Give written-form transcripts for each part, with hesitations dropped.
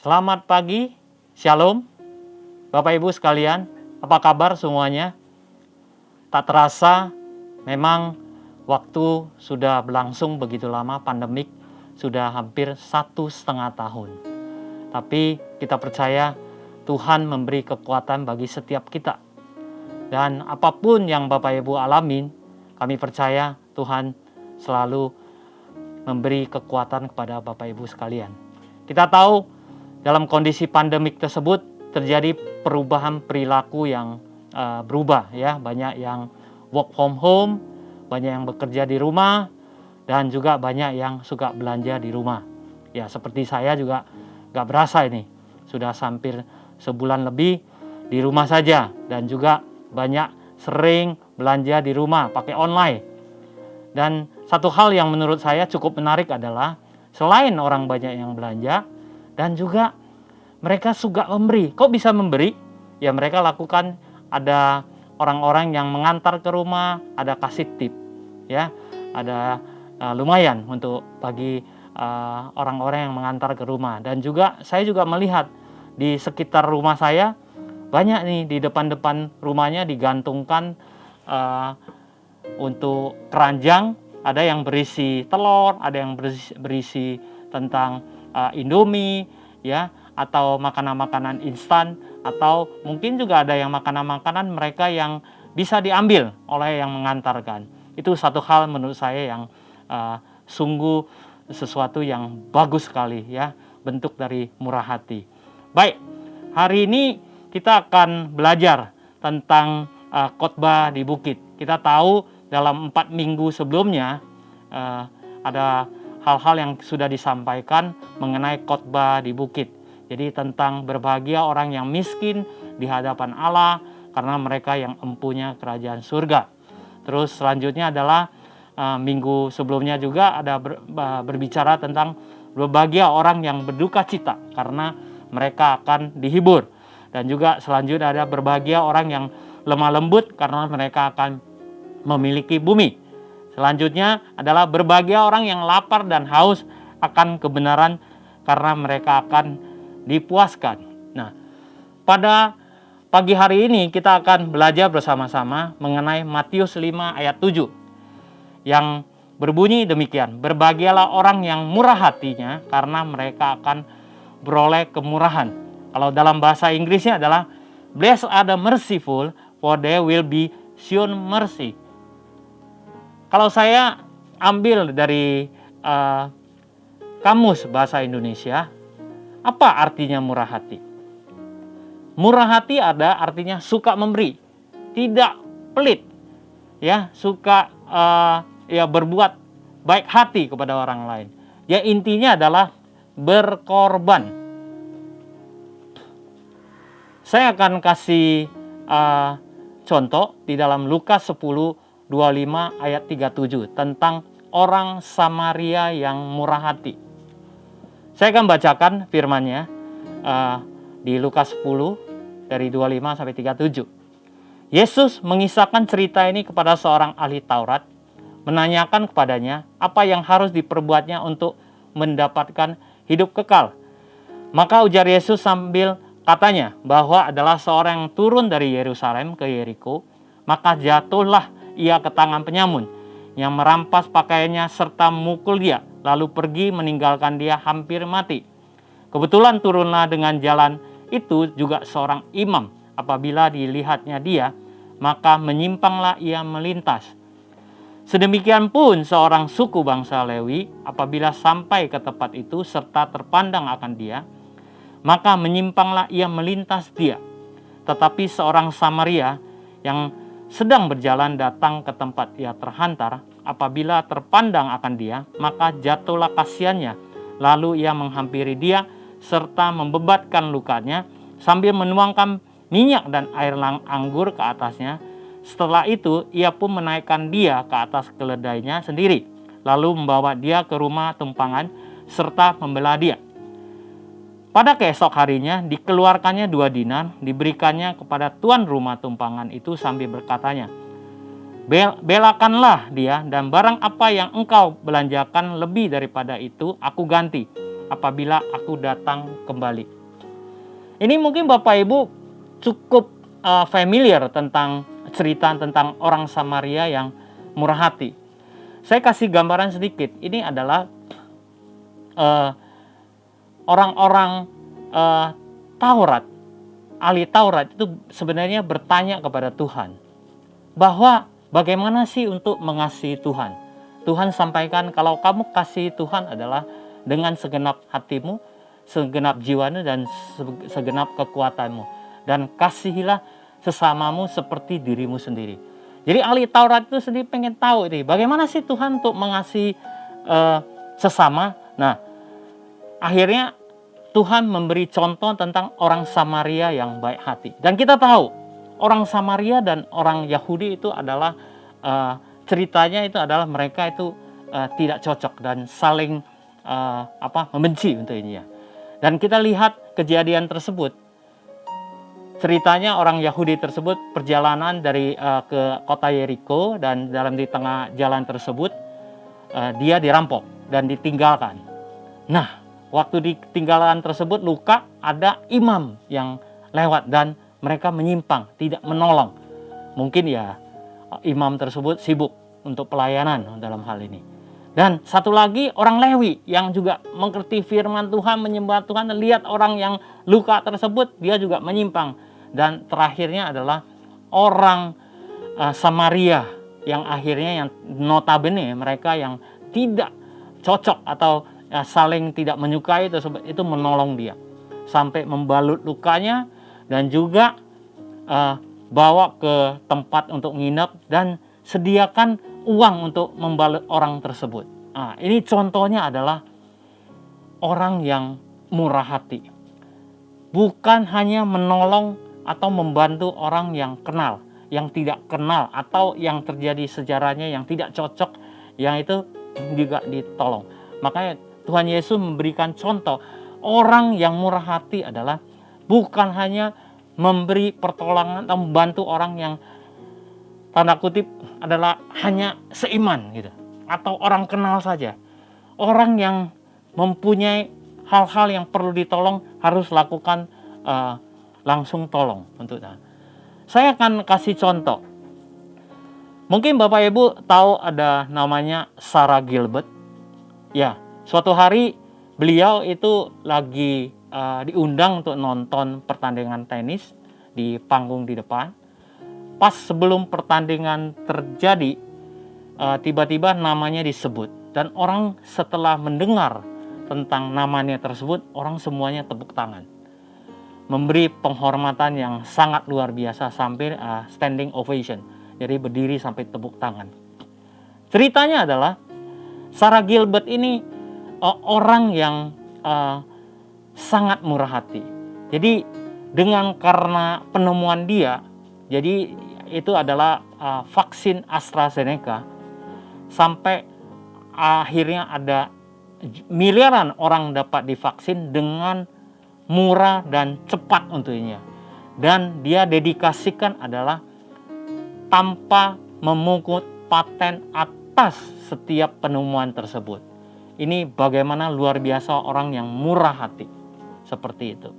Selamat pagi, Shalom, Bapak Ibu sekalian, apa kabar semuanya? Tak terasa, memang waktu sudah berlangsung begitu lama, pandemik sudah hampir 1,5 tahun. Tapi kita percaya Tuhan memberi kekuatan bagi setiap kita. Dan apapun yang Bapak Ibu alamin, kami percaya Tuhan selalu memberi kekuatan kepada Bapak Ibu sekalian. Kita tahu dalam kondisi pandemik tersebut terjadi perubahan perilaku yang berubah ya. Banyak yang work from home, banyak yang bekerja di rumah, dan juga banyak yang suka belanja di rumah. Ya, seperti saya juga gak berasa ini. Sudah hampir sebulan lebih di rumah saja. Dan juga banyak sering belanja di rumah pakai online. Dan satu hal yang menurut saya cukup menarik adalah selain orang banyak yang belanja, dan juga mereka suka memberi. Kok bisa memberi? Ya mereka lakukan, ada orang-orang yang mengantar ke rumah, ada kasih tip, ya, ada lumayan untuk bagi orang-orang yang mengantar ke rumah. Dan juga saya juga melihat di sekitar rumah saya banyak nih, di depan-depan rumahnya digantungkan untuk keranjang, ada yang berisi telur, ada yang berisi tentang Indomie, ya, atau makanan-makanan instan, atau mungkin juga ada yang makanan-makanan mereka yang bisa diambil oleh yang mengantarkan. Itu satu hal menurut saya yang sungguh sesuatu yang bagus sekali, ya, bentuk dari murah hati. Baik, hari ini kita akan belajar tentang khotbah di bukit. Kita tahu dalam 4 minggu sebelumnya ada hal-hal yang sudah disampaikan mengenai khotbah di bukit. Jadi tentang berbahagia orang yang miskin di hadapan Allah karena mereka yang empunya kerajaan surga. Terus selanjutnya adalah minggu sebelumnya juga ada berbicara tentang berbahagia orang yang berduka cita karena mereka akan dihibur. Dan juga selanjutnya ada berbahagia orang yang lemah lembut karena mereka akan memiliki bumi. Selanjutnya adalah berbahagia orang yang lapar dan haus akan kebenaran karena mereka akan dipuaskan. Nah, pada pagi hari ini kita akan belajar bersama-sama mengenai Matius 5 ayat 7 yang berbunyi demikian. Berbahagialah orang yang murah hatinya karena mereka akan beroleh kemurahan. Kalau dalam bahasa Inggrisnya adalah Blessed are the merciful, for they will be shown mercy. Kalau saya ambil dari kamus bahasa Indonesia, apa artinya murah hati? Murah hati ada artinya suka memberi, tidak pelit, ya, suka berbuat baik hati kepada orang lain. Ya intinya adalah berkorban. Saya akan kasih contoh di dalam Lukas 10:25 ayat 37 tentang orang Samaria yang murah hati. Saya akan bacakan firman-Nya di Lukas 10 dari 25 sampai 37. Yesus mengisahkan cerita ini kepada seorang ahli Taurat, menanyakan kepadanya apa yang harus diperbuatnya untuk mendapatkan hidup kekal. Maka ujar Yesus sambil katanya bahwa adalah seorang yang turun dari Yerusalem ke Yeriko, maka jatuhlah ia ke tangan penyamun yang merampas pakaiannya serta memukul dia, lalu pergi meninggalkan dia hampir mati. Kebetulan turunlah dengan jalan itu juga seorang imam. Apabila dilihatnya dia, maka menyimpanglah ia melintas. Sedemikian pun seorang suku bangsa Lewi, apabila sampai ke tempat itu serta terpandang akan dia, maka menyimpanglah ia melintas dia. Tetapi seorang Samaria yang sedang berjalan datang ke tempat ia terhantar, apabila terpandang akan dia, maka jatuhlah kasihannya. Lalu ia menghampiri dia serta membebatkan lukanya sambil menuangkan minyak dan air anggur ke atasnya. Setelah itu ia pun menaikkan dia ke atas keledainya sendiri, lalu membawa dia ke rumah tumpangan serta membelah dia. Pada keesok harinya dikeluarkannya 2 dinar, diberikannya kepada tuan rumah tumpangan itu sambil berkatanya, belakanlah dia, dan barang apa yang engkau belanjakan lebih daripada itu aku ganti. apabila aku datang kembali. Ini mungkin Bapak Ibu cukup familiar tentang cerita tentang orang Samaria yang murah hati. Saya kasih gambaran sedikit. Ini adalah orang-orang Taurat, ahli Taurat itu sebenarnya bertanya kepada Tuhan bahwa bagaimana sih untuk mengasihi Tuhan. Tuhan sampaikan kalau kamu kasih Tuhan adalah dengan segenap hatimu, segenap jiwamu, dan segenap kekuatanmu. Dan kasihilah sesamamu seperti dirimu sendiri. Jadi ahli Taurat itu sendiri pengen tahu ini, bagaimana sih Tuhan untuk mengasihi sesama. Nah, akhirnya Tuhan memberi contoh tentang orang Samaria yang baik hati. Dan kita tahu, orang Samaria dan orang Yahudi itu adalah, ceritanya itu adalah mereka itu tidak cocok dan saling membenci untuk ini ya. Dan kita lihat kejadian tersebut. Ceritanya orang Yahudi tersebut perjalanan dari ke kota Yeriko, dan di tengah jalan tersebut dia dirampok dan ditinggalkan. Nah, waktu ditinggalan tersebut Luka ada imam yang lewat dan mereka menyimpang, tidak menolong. Mungkin ya imam tersebut sibuk untuk pelayanan dalam hal ini. Dan satu lagi orang Lewi yang juga mengerti firman Tuhan, menyembah Tuhan, lihat orang yang luka tersebut, dia juga menyimpang. Dan terakhirnya adalah orang Samaria yang akhirnya yang notabene mereka yang tidak cocok atau saling tidak menyukai itu menolong dia sampai membalut lukanya dan juga bawa ke tempat untuk nginep dan sediakan uang untuk membalut orang tersebut. Nah, ini contohnya adalah orang yang murah hati, bukan hanya menolong atau membantu orang yang kenal, yang tidak kenal, atau yang terjadi sejarahnya yang tidak cocok, yang itu juga ditolong. Makanya Tuhan Yesus memberikan contoh, orang yang murah hati adalah bukan hanya memberi pertolongan atau membantu orang yang tanda kutip adalah hanya seiman gitu, atau orang kenal saja. Orang yang mempunyai hal-hal yang perlu ditolong harus lakukan langsung tolong untuk kita. Saya akan kasih contoh. Mungkin Bapak Ibu tahu ada namanya Sarah Gilbert. Ya, suatu hari beliau itu lagi diundang untuk nonton pertandingan tenis di panggung di depan. Pas sebelum pertandingan terjadi, tiba-tiba namanya disebut. Dan orang setelah mendengar tentang namanya tersebut, orang semuanya tepuk tangan. Memberi penghormatan yang sangat luar biasa sampai standing ovation. Jadi berdiri sampai tepuk tangan. Ceritanya adalah Sarah Gilbert ini orang yang sangat murah hati. Jadi karena penemuan dia, jadi itu adalah vaksin AstraZeneca, sampai akhirnya ada miliaran orang dapat divaksin dengan murah dan cepat untuknya. Dan dia dedikasikan adalah tanpa memungut paten atas setiap penemuan tersebut. Ini bagaimana luar biasa orang yang murah hati. Seperti itu.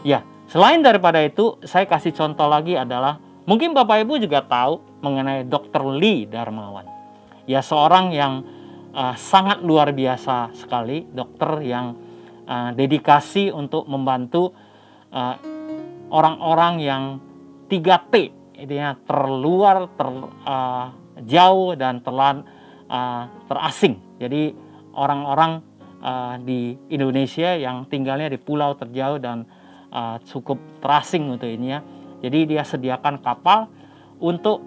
Ya, selain daripada itu, saya kasih contoh lagi adalah, mungkin Bapak Ibu juga tahu mengenai Dr. Lee Darmawan. Ya, seorang yang sangat luar biasa sekali, dokter yang dedikasi untuk membantu orang-orang yang 3T, intinya terluar, jauh dan terasing. Jadi orang-orang di Indonesia yang tinggalnya di pulau terjauh dan cukup terasing untuk ini ya. Jadi dia sediakan kapal untuk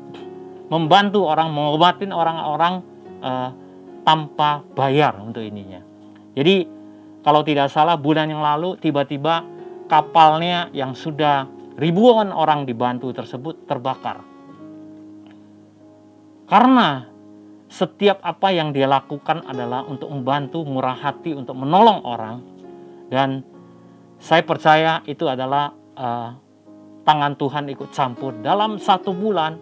membantu orang, mengobatin orang-orang tanpa bayar untuk ininya. Jadi kalau tidak salah bulan yang lalu tiba-tiba kapalnya yang sudah ribuan orang dibantu tersebut terbakar. Karena setiap apa yang dia lakukan adalah untuk membantu, murah hati, untuk menolong orang. Dan saya percaya itu adalah tangan Tuhan ikut campur. Dalam 1 bulan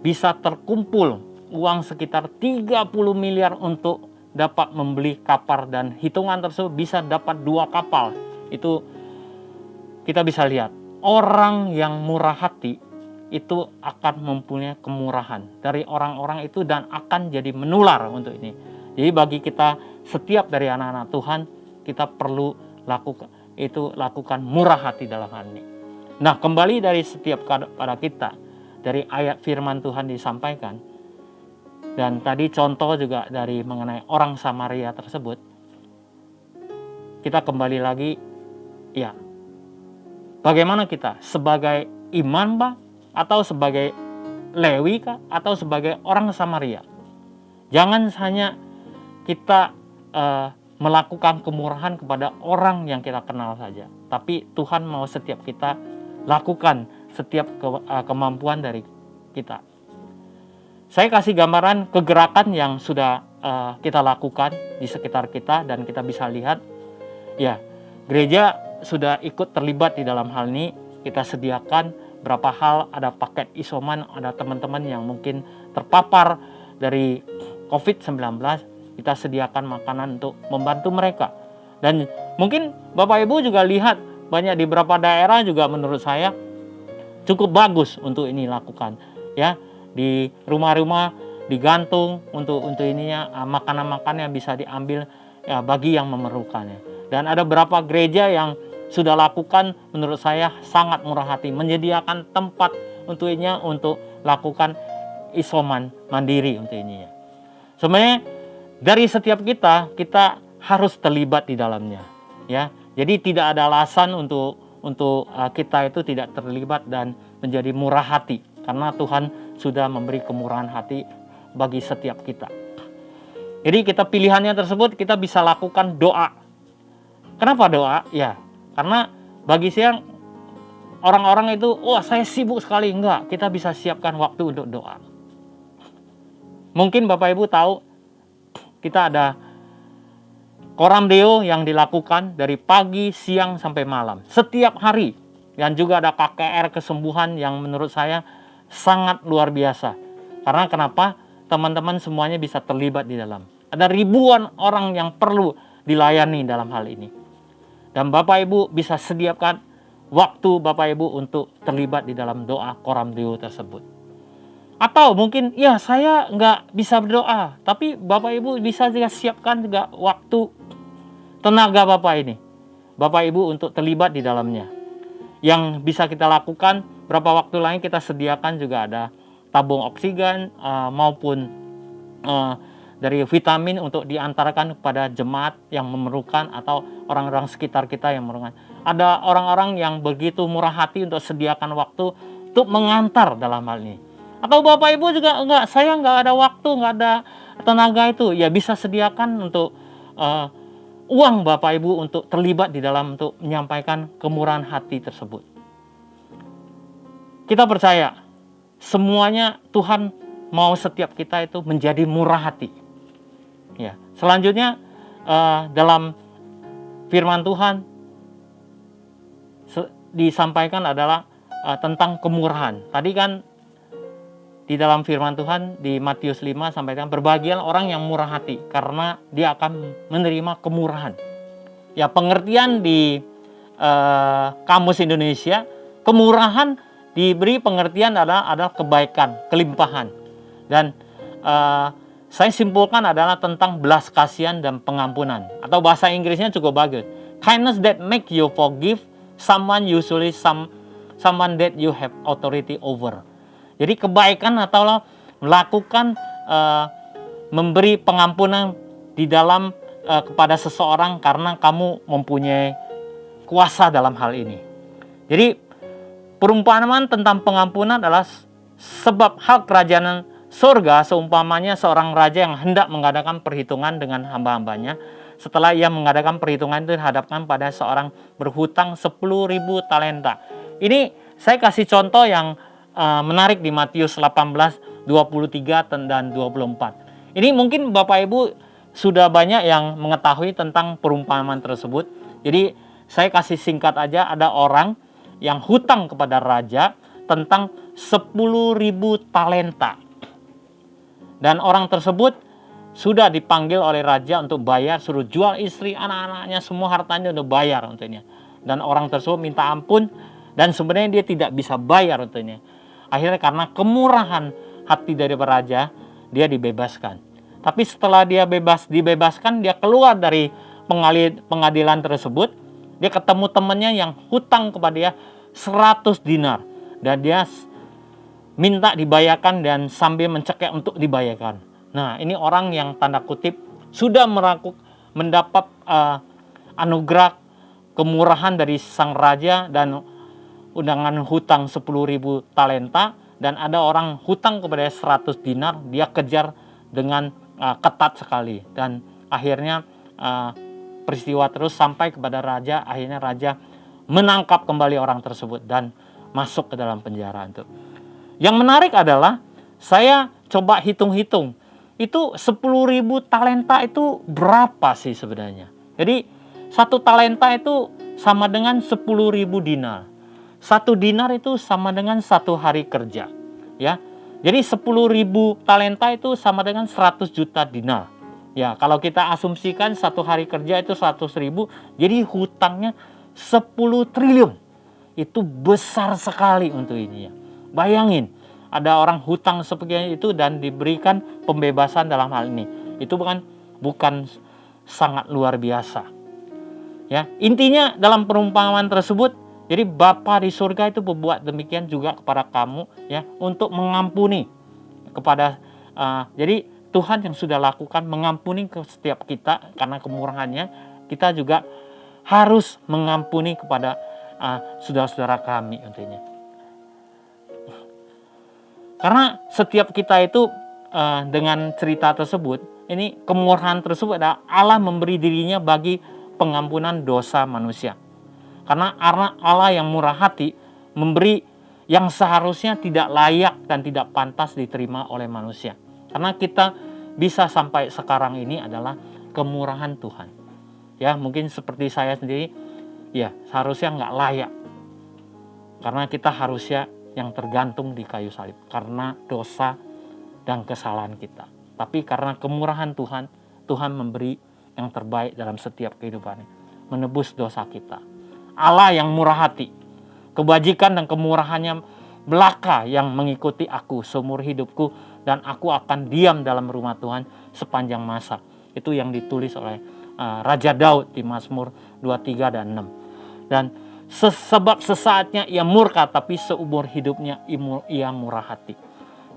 bisa terkumpul uang sekitar 30 miliar untuk dapat membeli kapal dan hitungan tersebut bisa dapat 2 kapal. Itu kita bisa lihat orang yang murah hati itu akan mempunyai kemurahan dari orang-orang itu dan akan jadi menular untuk ini. Jadi bagi kita setiap dari anak-anak Tuhan, kita perlu lakukan murah hati dalam hal ini. Nah, kembali dari setiap pada kita, dari ayat firman Tuhan disampaikan, dan tadi contoh juga dari mengenai orang Samaria tersebut, kita kembali lagi, ya, bagaimana kita sebagai imam bah, atau sebagai Lewi kah, atau sebagai orang Samaria. Jangan hanya kita melakukan kemurahan kepada orang yang kita kenal saja, tapi Tuhan mau setiap kita lakukan setiap kemampuan dari kita. Saya kasih gambaran kegerakan yang sudah kita lakukan di sekitar kita dan kita bisa lihat, ya, gereja sudah ikut terlibat di dalam hal ini. Kita sediakan berapa hal, ada paket isoman, ada teman-teman yang mungkin terpapar dari COVID-19, kita sediakan makanan untuk membantu mereka. Dan mungkin Bapak Ibu juga lihat banyak di beberapa daerah juga menurut saya cukup bagus untuk ini lakukan, ya. Di rumah-rumah digantung untuk ininya makanan-makanan yang bisa diambil, ya, bagi yang memerlukannya. Dan ada beberapa gereja yang sudah lakukan menurut saya sangat murah hati, menyediakan tempat untuk ininya, untuk lakukan isoman mandiri untuk ininya. Sebenarnya dari setiap kita harus terlibat di dalamnya, ya. Jadi tidak ada alasan untuk kita itu tidak terlibat dan menjadi murah hati, karena Tuhan sudah memberi kemurahan hati bagi setiap kita. Jadi kita pilihannya tersebut kita bisa lakukan doa. Kenapa doa? Ya, karena bagi saya orang-orang itu, wah saya sibuk sekali. Enggak, kita bisa siapkan waktu untuk doa. Mungkin Bapak Ibu tahu, kita ada koram deo yang dilakukan dari pagi, siang, sampai malam. Setiap hari. Dan juga ada KKR kesembuhan yang menurut saya sangat luar biasa. Karena kenapa? Teman-teman semuanya bisa terlibat di dalam. Ada ribuan orang yang perlu dilayani dalam hal ini. Dan Bapak Ibu bisa sediakan waktu Bapak Ibu untuk terlibat di dalam doa koram deo tersebut. Atau mungkin, ya saya nggak bisa berdoa, tapi Bapak Ibu bisa juga siapkan juga waktu tenaga Bapak Ibu untuk terlibat di dalamnya. Yang bisa kita lakukan, berapa waktu lain kita sediakan juga ada tabung oksigen maupun dari vitamin untuk diantarkan kepada jemaat yang memerlukan atau orang-orang sekitar kita yang memerlukan. Ada orang-orang yang begitu murah hati untuk sediakan waktu untuk mengantar dalam hal ini. Atau Bapak Ibu juga saya nggak ada waktu, nggak ada tenaga itu, ya bisa sediakan untuk uang Bapak Ibu untuk terlibat di dalam untuk menyampaikan kemurahan hati tersebut. Kita percaya semuanya Tuhan mau setiap kita itu menjadi murah hati. Ya, selanjutnya dalam firman Tuhan disampaikan adalah tentang kemurahan. Tadi kan di dalam firman Tuhan di Matius 5 sampaikan berbahagia orang yang murah hati karena dia akan menerima kemurahan. Ya, pengertian di Kamus Indonesia, kemurahan diberi pengertian adalah kebaikan, kelimpahan. Dan saya simpulkan adalah tentang belas kasihan dan pengampunan. Atau bahasa Inggrisnya cukup bagus. Kindness that make you forgive someone, usually someone that you have authority over. Jadi kebaikan atau melakukan memberi pengampunan di dalam kepada seseorang karena kamu mempunyai kuasa dalam hal ini. Jadi perumpamaan tentang pengampunan adalah sebab hal kerajaan surga seumpamanya seorang raja yang hendak mengadakan perhitungan dengan hamba-hambanya. Setelah ia mengadakan perhitungan itu dihadapkan pada seorang berhutang 10.000 talenta. Ini saya kasih contoh yang menarik di Matius 18, 23 dan 24. Ini mungkin Bapak Ibu sudah banyak yang mengetahui tentang perumpamaan tersebut. Jadi saya kasih singkat aja, ada orang yang hutang kepada raja tentang 10.000 talenta. Dan orang tersebut sudah dipanggil oleh raja untuk bayar, suruh jual istri, anak-anaknya, semua hartanya udah bayar untuknya. Dan orang tersebut minta ampun, dan sebenarnya dia tidak bisa bayar untuknya. Akhirnya karena kemurahan hati dari raja, dia dibebaskan. Tapi setelah dia dibebaskan, dia keluar dari pengadilan tersebut, dia ketemu temannya yang hutang kepada dia 100 dinar. Dan dia minta dibayarkan dan sambil mencekik untuk dibayarkan. Nah, ini orang yang tanda kutip sudah mendapat anugerah kemurahan dari sang raja dan undangan hutang 10.000 talenta, dan ada orang hutang kepada 100 dinar, dia kejar dengan ketat sekali, dan akhirnya peristiwa terus sampai kepada raja. Akhirnya raja menangkap kembali orang tersebut dan masuk ke dalam penjara. Yang menarik adalah saya coba hitung-hitung, itu 10.000 talenta itu berapa sih sebenarnya? Jadi 1 talenta itu sama dengan 10.000 dinar. 1 dinar itu sama dengan 1 hari kerja, ya. Jadi 10.000 talenta itu sama dengan 100 juta dinar. Ya, kalau kita asumsikan 1 hari kerja itu 100.000, jadi hutangnya 10 triliun. Itu besar sekali untuk ini ya. Bayangin, ada orang hutang seperti itu dan diberikan pembebasan dalam hal ini. Itu bukan sangat luar biasa. Ya, intinya dalam perumpamaan tersebut, jadi Bapa di surga itu berbuat demikian juga kepada kamu ya, untuk mengampuni kepada jadi Tuhan yang sudah lakukan mengampuni ke setiap kita karena kemurahannya, kita juga harus mengampuni kepada saudara-saudara kami intinya. Karena setiap kita itu dengan cerita tersebut, ini kemurahan tersebut adalah Allah memberi dirinya bagi pengampunan dosa manusia. Karena Allah yang murah hati memberi yang seharusnya tidak layak dan tidak pantas diterima oleh manusia. Karena kita bisa sampai sekarang ini adalah kemurahan Tuhan. Ya, mungkin seperti saya sendiri, ya seharusnya nggak layak. Karena kita harusnya yang tergantung di kayu salib karena dosa dan kesalahan kita. Tapi karena kemurahan Tuhan, Tuhan memberi yang terbaik dalam setiap kehidupannya, menebus dosa kita. Allah yang murah hati, kebajikan dan kemurahannya belaka yang mengikuti aku seumur hidupku, dan aku akan diam dalam rumah Tuhan sepanjang masa. Itu yang ditulis oleh Raja Daud di Mazmur 23 dan 6. Dan sebab sesaatnya ia murka, tapi seumur hidupnya ia murah hati.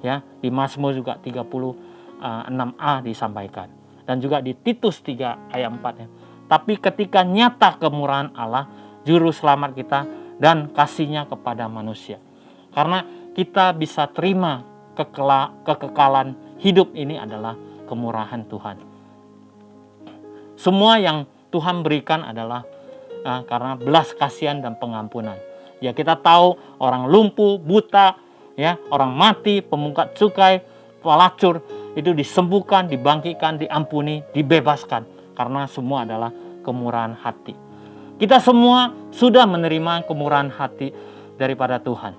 Ya, di Mazmur juga 36a disampaikan. Dan juga di Titus 3 ayat 4 ya. Tapi ketika nyata kemurahan Allah, juru selamat kita dan kasihnya kepada manusia. Karena kita bisa terima kekekalan hidup ini adalah kemurahan Tuhan. Semua yang Tuhan berikan adalah karena belas kasihan dan pengampunan. Ya, kita tahu orang lumpuh, buta, ya, orang mati, pemungut cukai, pelacur itu disembuhkan, dibangkitkan, diampuni, dibebaskan karena semua adalah kemurahan hati. Kita semua sudah menerima kemurahan hati daripada Tuhan.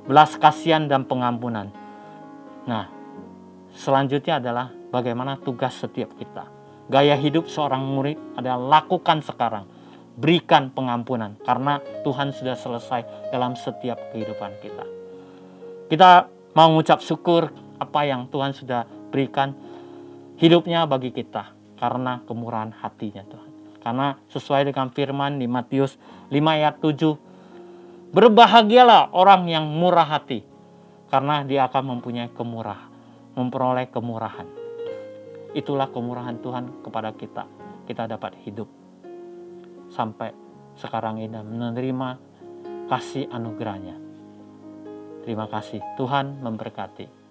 Belas kasihan dan pengampunan. Nah, selanjutnya adalah bagaimana tugas setiap kita. Gaya hidup seorang murid adalah lakukan sekarang. Berikan pengampunan karena Tuhan sudah selesai dalam setiap kehidupan kita. Kita mau mengucap syukur apa yang Tuhan sudah berikan hidupnya bagi kita karena kemurahan hatinya Tuhan. Karena sesuai dengan firman di Matius 5 ayat 7, berbahagialah orang yang murah hati karena dia akan memperoleh kemurahan. Itulah kemurahan Tuhan kepada kita. Kita dapat hidup sampai sekarang ini dan menerima kasih anugerahnya. Terima kasih. Tuhan memberkati.